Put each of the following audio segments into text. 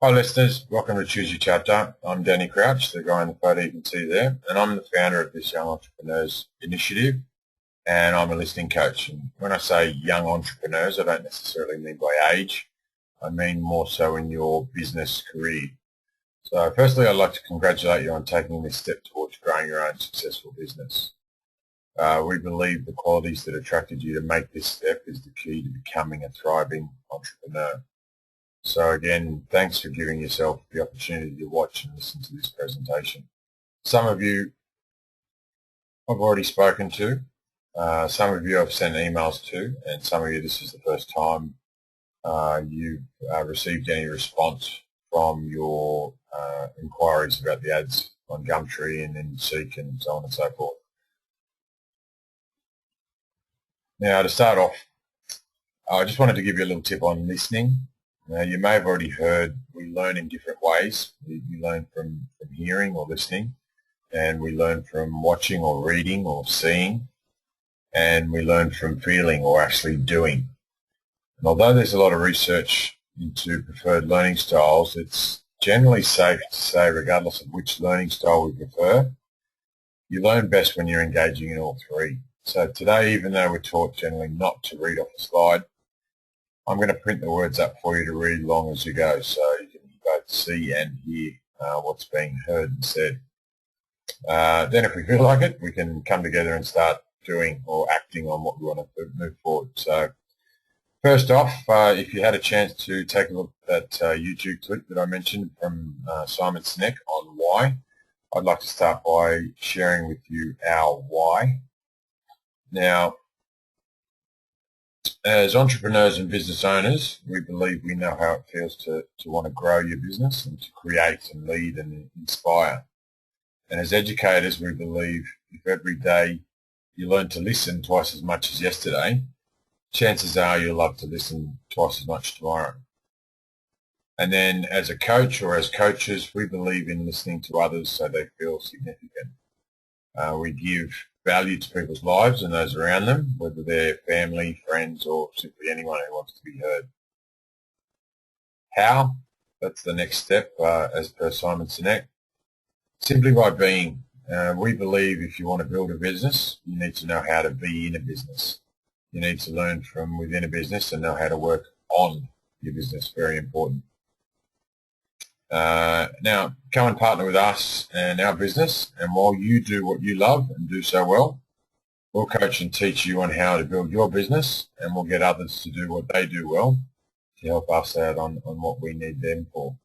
Hi listeners, welcome to Choose Your Chapter. I'm Danny Crouch, the guy in the photo you can see there, and I'm the founder of this Young Entrepreneurs Initiative, and I'm a listening coach. And when I say young entrepreneurs, I don't necessarily mean by age. I mean more so in your business career. So firstly, I'd like to congratulate you on taking this step towards growing your own successful business. We believe the qualities that attracted you to make this step is the key to becoming a thriving entrepreneur. So again, thanks for giving yourself the opportunity to watch and listen to this presentation. Some of you I've already spoken to, some of you I've sent emails to, and some of you this is the first time you've received any response from your inquiries about the ads on Gumtree and then Seek and so on and so forth. Now to start off, I just wanted to give you a little tip on listening. Now, you may have already heard we learn in different ways. We learn from hearing or listening, and we learn from watching or reading or seeing, and we learn from feeling or actually doing. And although there's a lot of research into preferred learning styles, it's generally safe to say, regardless of which learning style we prefer, you learn best when you're engaging in all three. So today, even though we're taught generally not to read off a slide, I'm going to print the words up for you to read along as you go, so you can both see and hear what's being heard and said. Then if we feel like it, we can come together and start doing or acting on what we want to move forward. So first off, if you had a chance to take a look at that YouTube clip that I mentioned from Simon Sinek on why, I'd like to start by sharing with you our why. Now, as entrepreneurs and business owners, we believe we know how it feels to want to grow your business and to create and lead and inspire. And as educators, we believe if every day you learn to listen twice as much as yesterday, chances are you'll love to listen twice as much tomorrow. And then as a coach or as coaches, we believe in listening to others so they feel significant. We give value to people's lives and those around them, whether they're family, friends, or simply anyone who wants to be heard. How? That's the next step, as per Simon Sinek. Simply by being. We believe if you want to build a business, you need to know how to be in a business. You need to learn from within a business and know how to work on your business. Very important. Now, come and partner with us and our business, and while you do what you love and do so well, we'll coach and teach you on how to build your business, and we'll get others to do what they do well to help us out on what we need them for.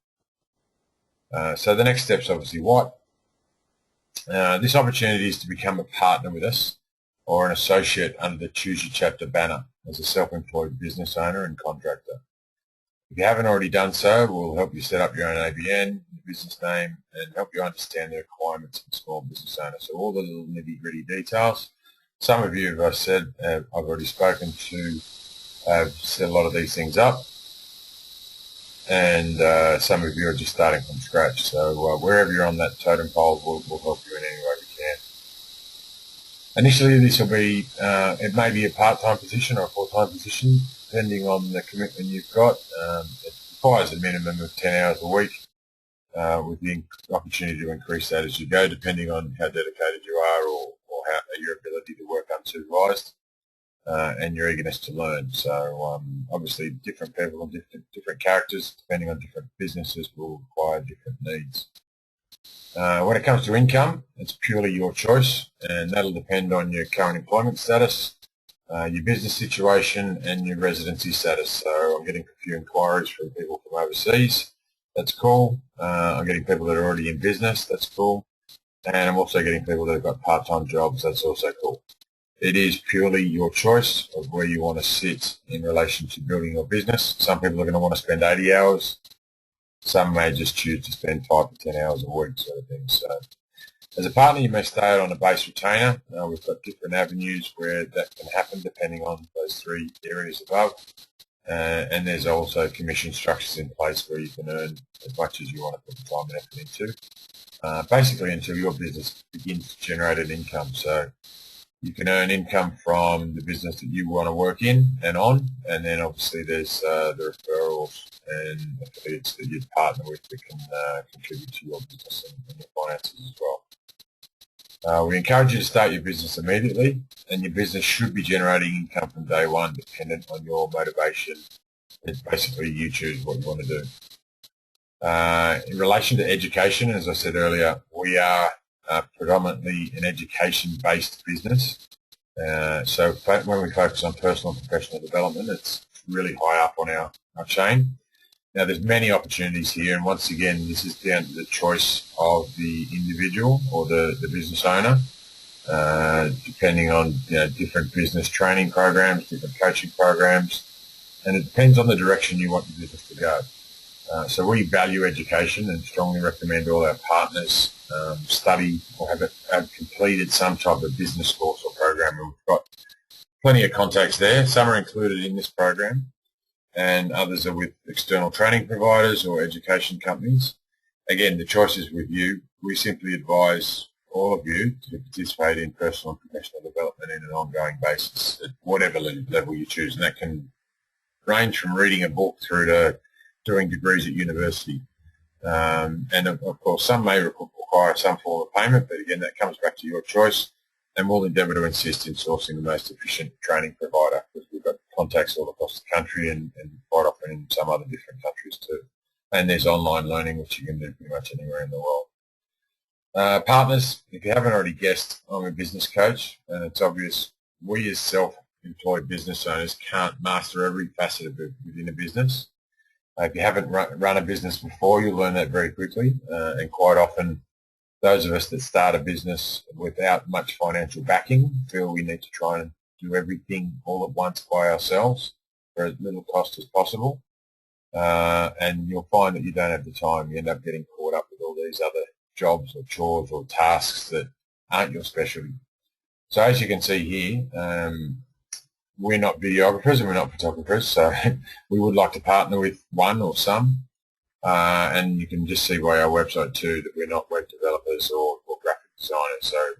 So the next step's obviously what? This opportunity is to become a partner with us or an associate under the Choose Your Chapter banner as a self-employed business owner and contractor. If you haven't already done so, we'll help you set up your own ABN, your business name, and help you understand the requirements of a small business owner. So all the little nitty-gritty details. Some of you, as I said, I've already spoken to, have set a lot of these things up, and some of you are just starting from scratch. So wherever you're on that totem pole, we'll help you in any way we can. Initially, this will be, it may be a part-time position or a full-time position, depending on the commitment you've got. It requires a minimum of 10 hours a week, with the opportunity to increase that as you go, depending on how dedicated you are or how your ability to work unsupervised and your eagerness to learn. So obviously different people and different characters, depending on different businesses, will require different needs. When it comes to income, it's purely your choice, and that'll depend on your current employment status, your business situation, and your residency status. So I'm getting a few inquiries from people from overseas. That's cool. I'm getting people that are already in business. That's cool. And I'm also getting people that have got part-time jobs. That's also cool. It is purely your choice of where you want to sit in relation to building your business. Some people are going to want to spend 80 hours. Some may just choose to spend 5 to 10 hours a week, sort of thing. So as a partner, you may stay on a base retainer. We've got different avenues where that can happen depending on those three areas above. And there's also commission structures in place where you can earn as much as you want to put the time and effort into, basically until your business begins to generate an income. So You can earn income from the business that you want to work in and on, and then obviously there's the referrals and affiliates that you partner with that can contribute to your business and your finances as well. We encourage you to start your business immediately, and your business should be generating income from day one, dependent on your motivation. It's basically you choose what you want to do. In relation to education, as I said earlier, we are predominantly an education-based business. So when we focus on personal and professional development, it's really high up on our chain. Now, there's many opportunities here, and once again, this is down to the choice of the individual or the business owner, depending on different business training programs, different coaching programs, and it depends on the direction you want your business to go. So we value education and strongly recommend all our partners study or have completed some type of business course or program. And we've got plenty of contacts there. Some are included in this program, and others are with external training providers or education companies. Again, the choice is with you. We simply advise all of you to participate in personal and professional development in an ongoing basis at whatever level you choose, and that can range from reading a book through to doing degrees at university. And of course, some may require some form of payment, but again, that comes back to your choice, and we'll endeavour to insist in sourcing the most efficient training provider, because we've got contacts all across the country and quite often in some other different countries too. And there's online learning, which you can do pretty much anywhere in the world. Partners, if you haven't already guessed, I'm a business coach, and it's obvious we as self-employed business owners can't master every facet of it within a business. If you haven't run a business before, you'll learn that very quickly, and quite often those of us that start a business without much financial backing feel we need to try and do everything all at once by ourselves for as little cost as possible, and you'll find that you don't have the time. You end up getting caught up with all these other jobs or chores or tasks that aren't your specialty. So as you can see here, we're not videographers and we're not photographers, so we would like to partner with one or some, and you can just see by our website too that we're not web developers or graphic designers. So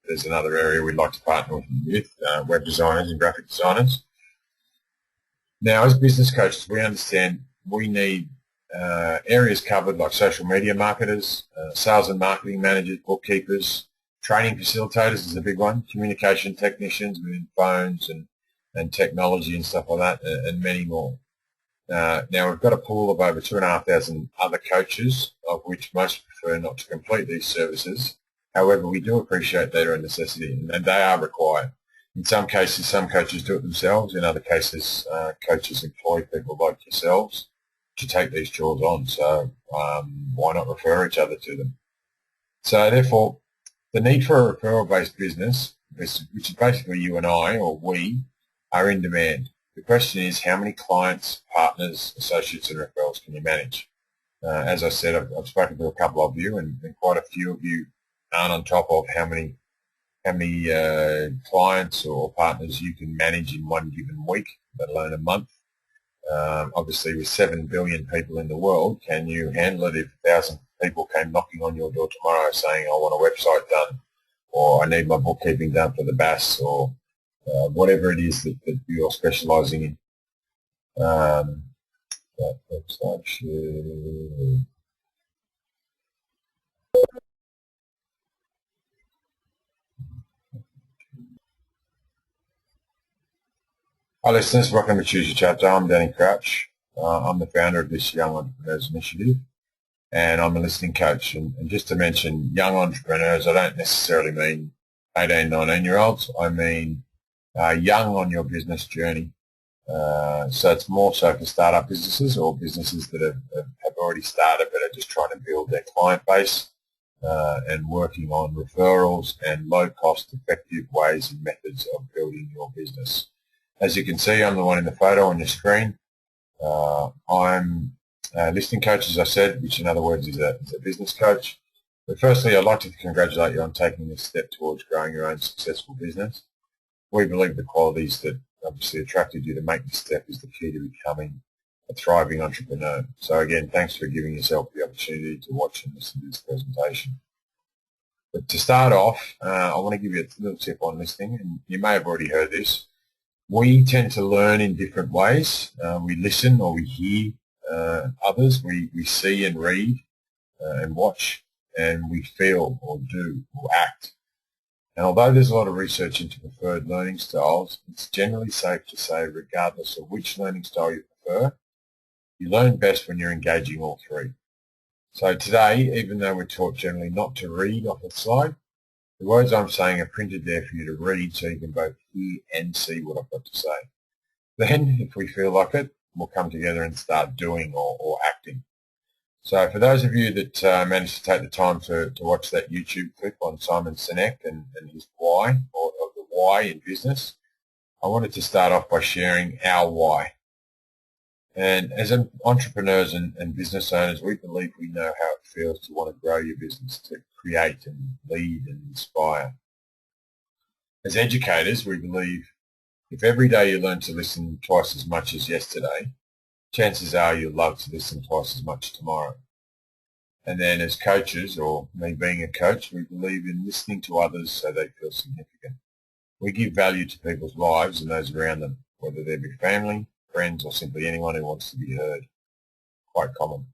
there's another area we'd like to partner with web designers and graphic designers. Now, as business coaches, we understand we need areas covered like social media marketers, sales and marketing managers, bookkeepers, training facilitators is a big one, communication technicians within phones and technology and stuff like that, and many more. Now, we've got a pool of over 2,500 other coaches, of which most prefer not to complete these services. However, we do appreciate they are a necessity, and they are required. In some cases, some coaches do it themselves. In other cases, coaches employ people like yourselves to take these chores on. So why not refer each other to them? So therefore, the need for a referral-based business, which is basically you and I, or we, are in demand. The question is, how many clients, partners, associates and referrals can you manage? As I said, I've spoken to a couple of you, and quite a few of you aren't on top of how many clients or partners you can manage in one given week, let alone a month. Obviously, with 7 billion people in the world, can you handle it if 1,000 people came knocking on your door tomorrow saying, I want a website done, or I need my bookkeeping done for the BAS, or whatever it is that you're specialising in. Website share. Hi listeners, welcome to Choose Your Chapter. I'm Danny Crouch. I'm the founder of this Young Entrepreneurs Initiative, and I'm a listening coach. And just to mention young entrepreneurs, I don't necessarily mean 18, 19-year-olds. I mean young on your business journey. So it's more so for startup businesses or businesses that have already started but are just trying to build their client base and working on referrals and low-cost, effective ways and methods of building your business. As you can see, I'm the one in the photo on your screen. I'm a listening coach, as I said, which in other words is a business coach. But firstly, I'd like to congratulate you on taking this step towards growing your own successful business. We believe the qualities that obviously attracted you to make this step is the key to becoming a thriving entrepreneur. So again, thanks for giving yourself the opportunity to watch and listen to this presentation. But to start off, I want to give you a little tip on listening, and you may have already heard this. We tend to learn in different ways. We listen or we hear others. We see and read and watch, and we feel or do or act. And although there's a lot of research into preferred learning styles, it's generally safe to say, regardless of which learning style you prefer, you learn best when you're engaging all three. So today, even though we're taught generally not to read off a slide, the words I'm saying are printed there for you to read so you can both hear and see what I've got to say. Then, if we feel like it, we'll come together and start doing or acting. So for those of you that managed to take the time to watch that YouTube clip on Simon Sinek and his why, or the why in business, I wanted to start off by sharing our why. And as entrepreneurs and business owners, we believe we know how it feels to want to grow your business, to create and lead and inspire. As educators, we believe if every day you learn to listen twice as much as yesterday, chances are you'll love to listen twice as much tomorrow. And then as coaches, or me being a coach, we believe in listening to others so they feel significant. We give value to people's lives and those around them, whether they be family, friends, or simply anyone who wants to be heard. Quite common.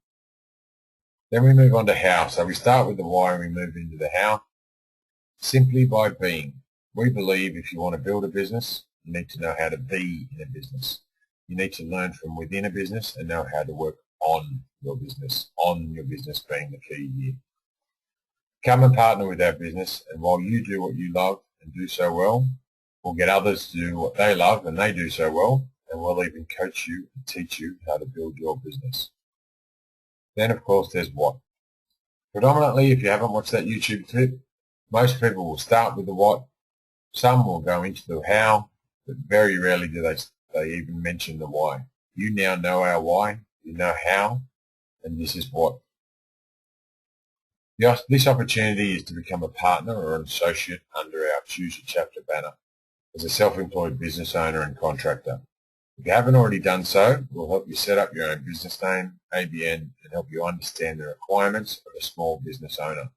Then we move on to how. So we start with the why and we move into the how. Simply by being. We believe if you want to build a business, you need to know how to be in a business. You need to learn from within a business and know how to work on your business being the key here. Come and partner with our business, and while you do what you love and do so well, we'll get others to do what they love and they do so well, and we'll even coach you and teach you how to build your business. Then, of course, there's what. Predominantly, if you haven't watched that YouTube clip, most people will start with the what. Some will go into the how, but very rarely do they even mention the why. You now know our why, you know how, and this is what. This opportunity is to become a partner or an associate under our Choose Your Chapter banner as a self-employed business owner and contractor. If you haven't already done so, we'll help you set up your own business name, ABN, and help you understand the requirements of a small business owner.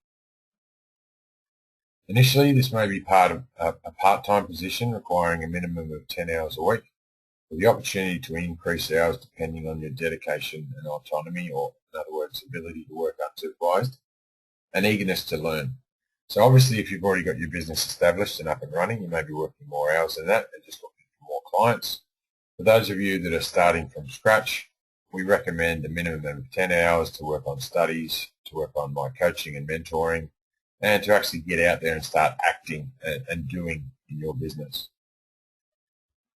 Initially, this may be part of a part-time position requiring a minimum of 10 hours a week, with the opportunity to increase hours depending on your dedication and autonomy, or in other words, ability to work unsupervised, and eagerness to learn. So obviously, if you've already got your business established and up and running, you may be working more hours than that and just looking for more clients. For those of you that are starting from scratch, we recommend a minimum of 10 hours to work on studies, to work on my coaching and mentoring, and to actually get out there and start acting and doing in your business.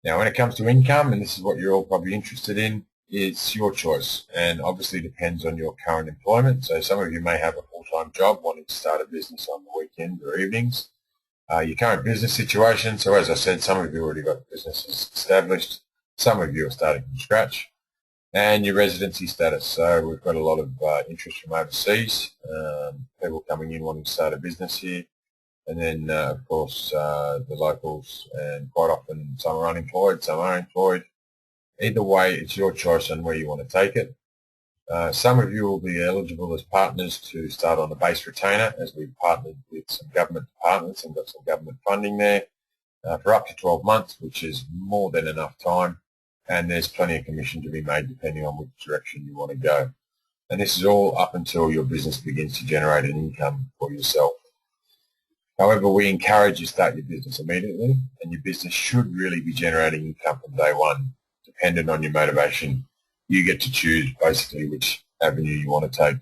Now, when it comes to income, and this is what you're all probably interested in, it's your choice, and obviously depends on your current employment. So some of you may have a full-time job wanting to start a business on the weekend or evenings. Your current business situation, so as I said, some of you already got businesses established. Some of you are starting from scratch. And your residency status. So we've got a lot of interest from overseas, people coming in wanting to start a business here. And then, of course, the locals, and quite often some are unemployed, some are employed. Either way, it's your choice on where you want to take it. Some of you will be eligible as partners to start on a base retainer, as we've partnered with some government departments and got some government funding there for up to 12 months, which is more than enough time. And there's plenty of commission to be made depending on which direction you want to go. And this is all up until your business begins to generate an income for yourself. However, we encourage you to start your business immediately, and your business should really be generating income from day one, dependent on your motivation. You get to choose basically which avenue you want to take.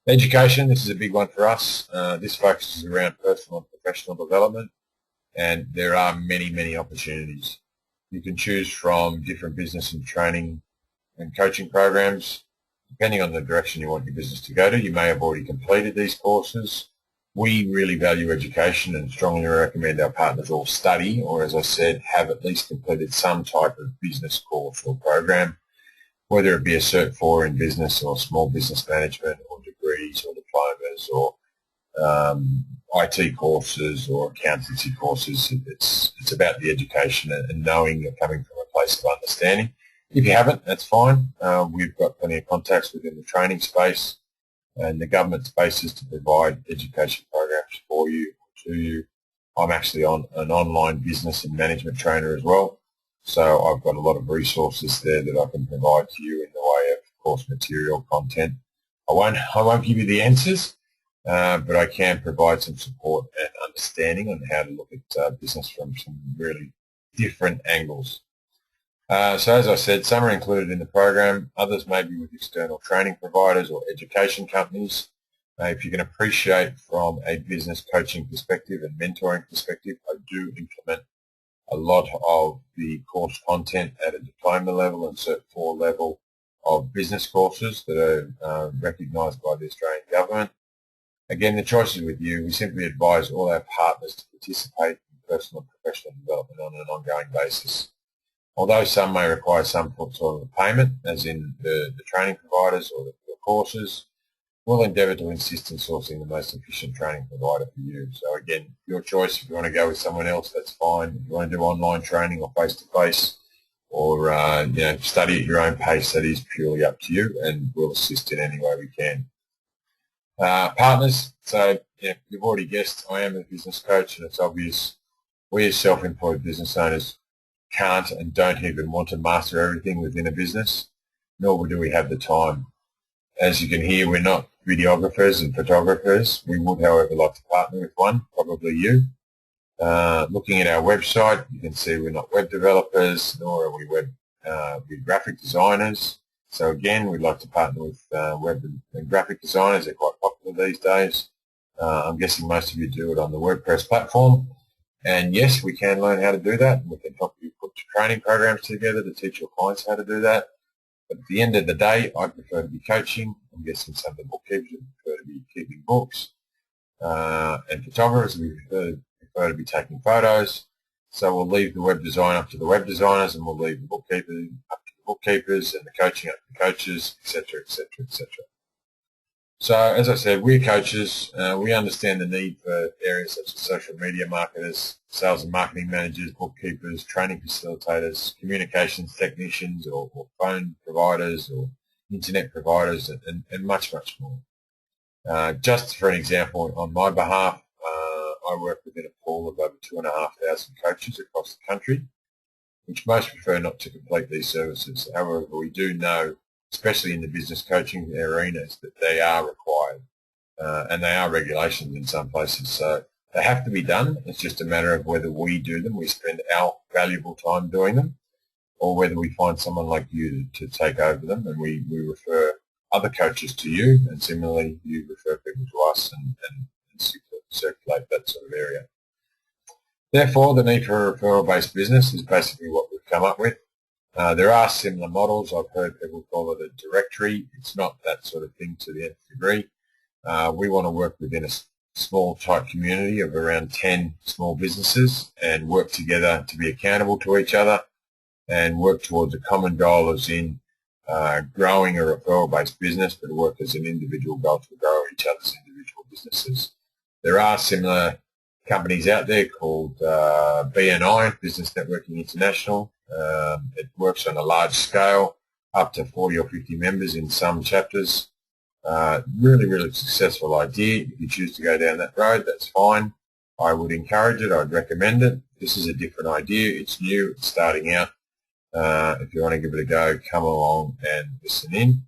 Education, this is a big one for us. This focuses around personal and professional development, and there are many, many opportunities. You can choose from different business and training and coaching programs, depending on the direction you want your business to go to. You may have already completed these courses. We really value education and strongly recommend our partners all study, or as I said, have at least completed some type of business course or program, whether it be a Cert 4 in business or small business management or degrees or diplomas or IT courses or accountancy courses. It's about the education and knowing you're coming from a place of understanding. If you haven't, that's fine. We've got plenty of contacts within the training space, and the government's basis to provide education programs for you, to you. I'm actually on an online business and management trainer as well, so I've got a lot of resources there that I can provide to you in the way of course material, content. I won't give you the answers, but I can provide some support and understanding on how to look at business from some really different angles. So as I said, some are included in the program, others may be with external training providers or education companies. If you can appreciate from a business coaching perspective and mentoring perspective, I do implement a lot of the course content at a diploma level and Cert 4 level of business courses that are recognised by the Australian government. Again, the choice is with you. We simply advise all our partners to participate in personal and professional development on an ongoing basis. Although some may require some sort of payment, as in the training providers or the courses, we'll endeavour to insist in sourcing the most efficient training provider for you. So again, your choice. If you want to go with someone else, that's fine. If you want to do online training or face-to-face or study at your own pace, that is purely up to you, and we'll assist in any way we can. Partners. So you've already guessed, I am a business coach, and it's obvious we as self-employed business owners can't and don't even want to master everything within a business, nor do we have the time. As you can hear, we're not videographers and photographers. We would, however, like to partner with one, probably you. Looking at our website, you can see we're not web developers, nor are we graphic designers. So again, we'd like to partner with web and graphic designers. They're quite popular these days. I'm guessing most of you do it on the WordPress platform. And yes, we can learn how to do that. We can help you put training programs together to teach your clients how to do that. But at the end of the day, I prefer to be coaching. I'm guessing some of the bookkeepers prefer to be keeping books. And photographers, we prefer to be taking photos. So we'll leave the web design up to the web designers, and we'll leave the bookkeepers up to the bookkeepers, and the coaching up to the coaches, etc., etc., etc. So as I said, we're coaches. We understand the need for areas such as social media marketers, sales and marketing managers, bookkeepers, training facilitators, communications technicians, or phone providers, or internet providers, and much, much more. Just for an example, on my behalf, I work within a pool of over 2,500 coaches across the country, which most prefer not to complete these services. However, we do know, especially in the business coaching arenas, that they are required, and they are regulations in some places. So they have to be done. It's just a matter of whether we do them, we spend our valuable time doing them, or whether we find someone like you to take over them, and we refer other coaches to you, and similarly you refer people to us and circulate that sort of area. Therefore, the need for a referral-based business is basically what we've come up with. There are similar models. I've heard people call it a directory. It's not that sort of thing to the nth degree. We want to work within a small, tight community of around 10 small businesses and work together to be accountable to each other and work towards a common goal, as in growing a referral-based business, but work as an individual goal to grow each other's individual businesses. There are similar companies out there called BNI, Business Networking International. It works on a large scale, up to 40 or 50 members in some chapters. Really, really successful idea. If you choose to go down that road, that's fine. I would encourage it. I'd recommend it. This is a different idea. It's new. It's starting out. If you want to give it a go, come along and listen in.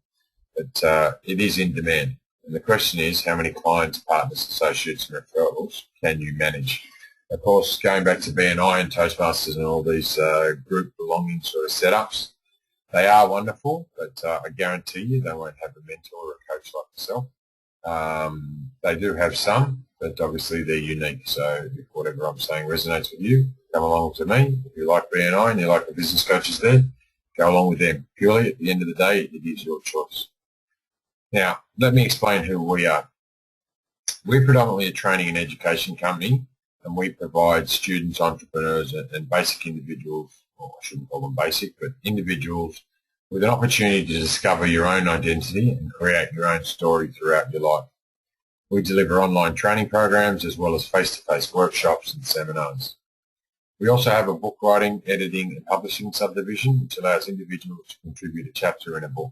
But it is in demand. And the question is, how many clients, partners, associates, and referrals can you manage? Of course, going back to BNI and Toastmasters and all these group belonging sort of setups, they are wonderful, but I guarantee you they won't have a mentor or a coach like myself. They do have some, but obviously they're unique. So if whatever I'm saying resonates with you, come along to me. If you like BNI and you like the business coaches there, go along with them. Purely, at the end of the day, it is your choice. Now, let me explain who we are. We're predominantly a training and education company, and we provide students, entrepreneurs, and basic individuals, or I shouldn't call them basic, but individuals with an opportunity to discover your own identity and create your own story throughout your life. We deliver online training programs as well as face-to-face workshops and seminars. We also have a book writing, editing, and publishing subdivision, which allows individuals to contribute a chapter in a book.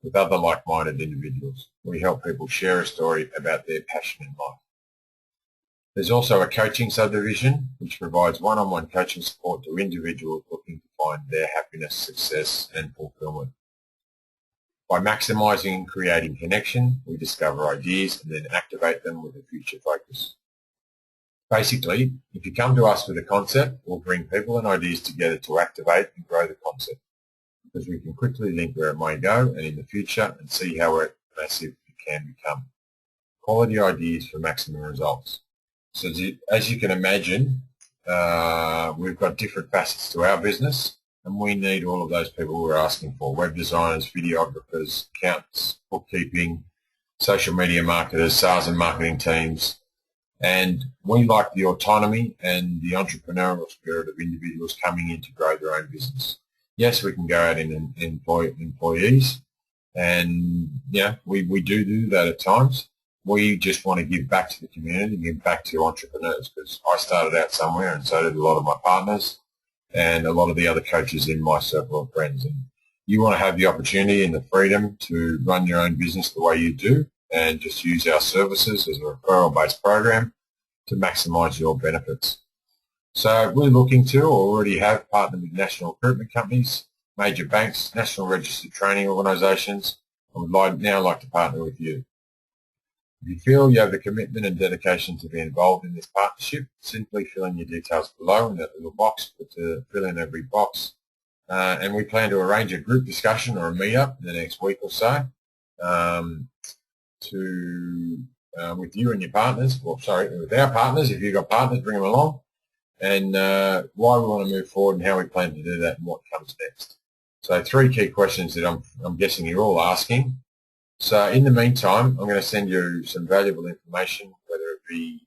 with other like-minded individuals. We help people share a story about their passion in life. There's also a coaching subdivision, which provides one-on-one coaching support to individuals looking to find their happiness, success and fulfillment. By maximising and creating connection, we discover ideas and then activate them with a future focus. Basically, if you come to us with a concept, we'll bring people and ideas together to activate and grow the concept, because we can quickly link where it may go and in the future and see how massive it can become. Quality ideas for maximum results. So as you can imagine, we've got different facets to our business, and we need all of those people we're asking for: web designers, videographers, accountants, bookkeeping, social media marketers, sales and marketing teams. And we like the autonomy and the entrepreneurial spirit of individuals coming in to grow their own business. Yes, we can go out and employ employees, and we do that at times. We just want to give back to the community, give back to entrepreneurs, because I started out somewhere and so did a lot of my partners and a lot of the other coaches in my circle of friends. And you want to have the opportunity and the freedom to run your own business the way you do, and just use our services as a referral-based program to maximise your benefits. So we're looking to, or already have, partnered with national recruitment companies, major banks, national registered training organisations, and would now like to partner with you. If you feel you have the commitment and dedication to be involved in this partnership, simply fill in your details below in that little box, fill in every box. And we plan to arrange a group discussion or a meet-up in the next week or so with you and your partners, with our partners. If you've got partners, bring them along, and why we want to move forward and how we plan to do that and what comes next. So 3 key questions that I'm guessing you're all asking. So in the meantime, I'm going to send you some valuable information, whether it be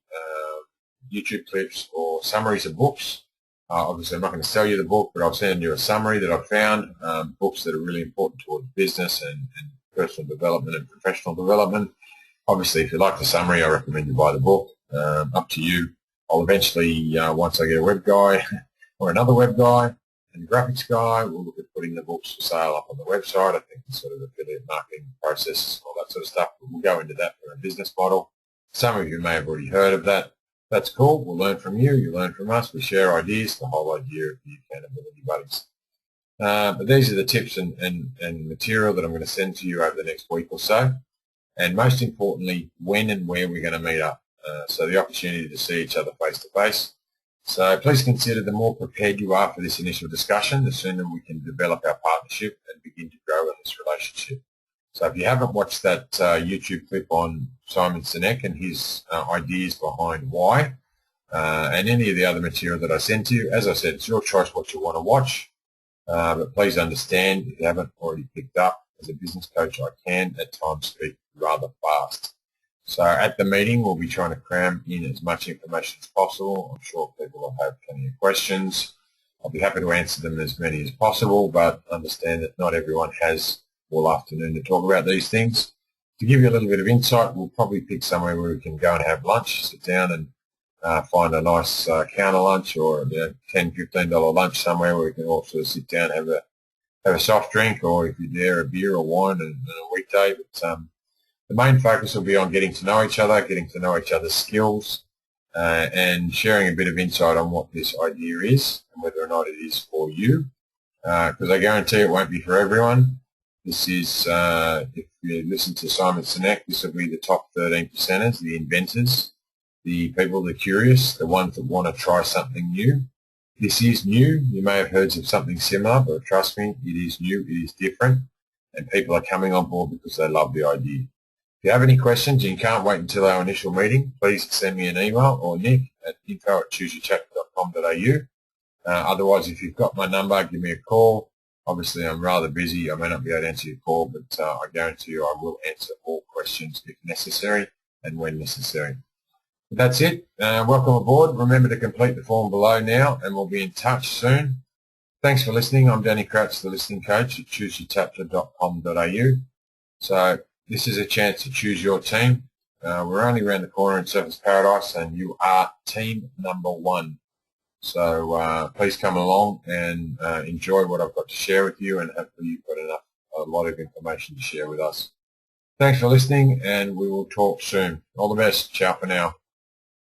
YouTube clips or summaries of books. Obviously, I'm not going to sell you the book, but I'll send you a summary that I've found, books that are really important towards business and personal development and professional development. Obviously, if you like the summary, I recommend you buy the book. Up to you. I'll eventually, once I get a web guy or another web guy and a graphics guy, we'll look at putting the books for sale up on the website. I think the sort of affiliate marketing process, all that sort of stuff. But we'll go into that for a business model. Some of you may have already heard of that. That's cool. We'll learn from you. You learn from us. We share ideas. The whole idea of the accountability buddies. But these are the tips and material that I'm going to send to you over the next week or so. And most importantly, when and where we're going to meet up. So the opportunity to see each other face to face. So please consider the more prepared you are for this initial discussion, the sooner we can develop our partnership and begin to grow in this relationship. So if you haven't watched that YouTube clip on Simon Sinek and his ideas behind why, and any of the other material that I send to you, as I said, it's your choice what you want to watch. But please understand, if you haven't already picked up, as a business coach, I can at times speak rather fast. So at the meeting, we'll be trying to cram in as much information as possible. I'm sure people will have plenty of questions. I'll be happy to answer them as many as possible, but understand that not everyone has all afternoon to talk about these things. To give you a little bit of insight, we'll probably pick somewhere where we can go and have lunch, sit down and find a nice counter lunch or a $10, $15 lunch somewhere where we can also sit down and have a soft drink, or if you're there, a beer or wine and a weekday. But the main focus will be on getting to know each other, getting to know each other's skills, and sharing a bit of insight on what this idea is and whether or not it is for you. Because I guarantee it won't be for everyone. This is, if you listen to Simon Sinek, this will be the top 13%ers, the inventors, the people, the curious, the ones that want to try something new. This is new. You may have heard of something similar, but trust me, it is new, it is different, and people are coming on board because they love the idea. If you have any questions and you can't wait until our initial meeting, please send me an email or Nick at info@chooseyourchapter.com.au. Otherwise, if you've got my number, give me a call. Obviously, I'm rather busy. I may not be able to answer your call, but I guarantee you I will answer all questions if necessary and when necessary. But that's it. Welcome aboard. Remember to complete the form below now, and we'll be in touch soon. Thanks for listening. I'm Danny Kratz, the Listening Coach at chooseyourchapter.com.au. So this is a chance to choose your team. We're only around the corner in Surfers Paradise, and you are team number 1. So please come along and enjoy what I've got to share with you, and hopefully you've got enough a lot of information to share with us. Thanks for listening, and we will talk soon. All the best. Ciao for now.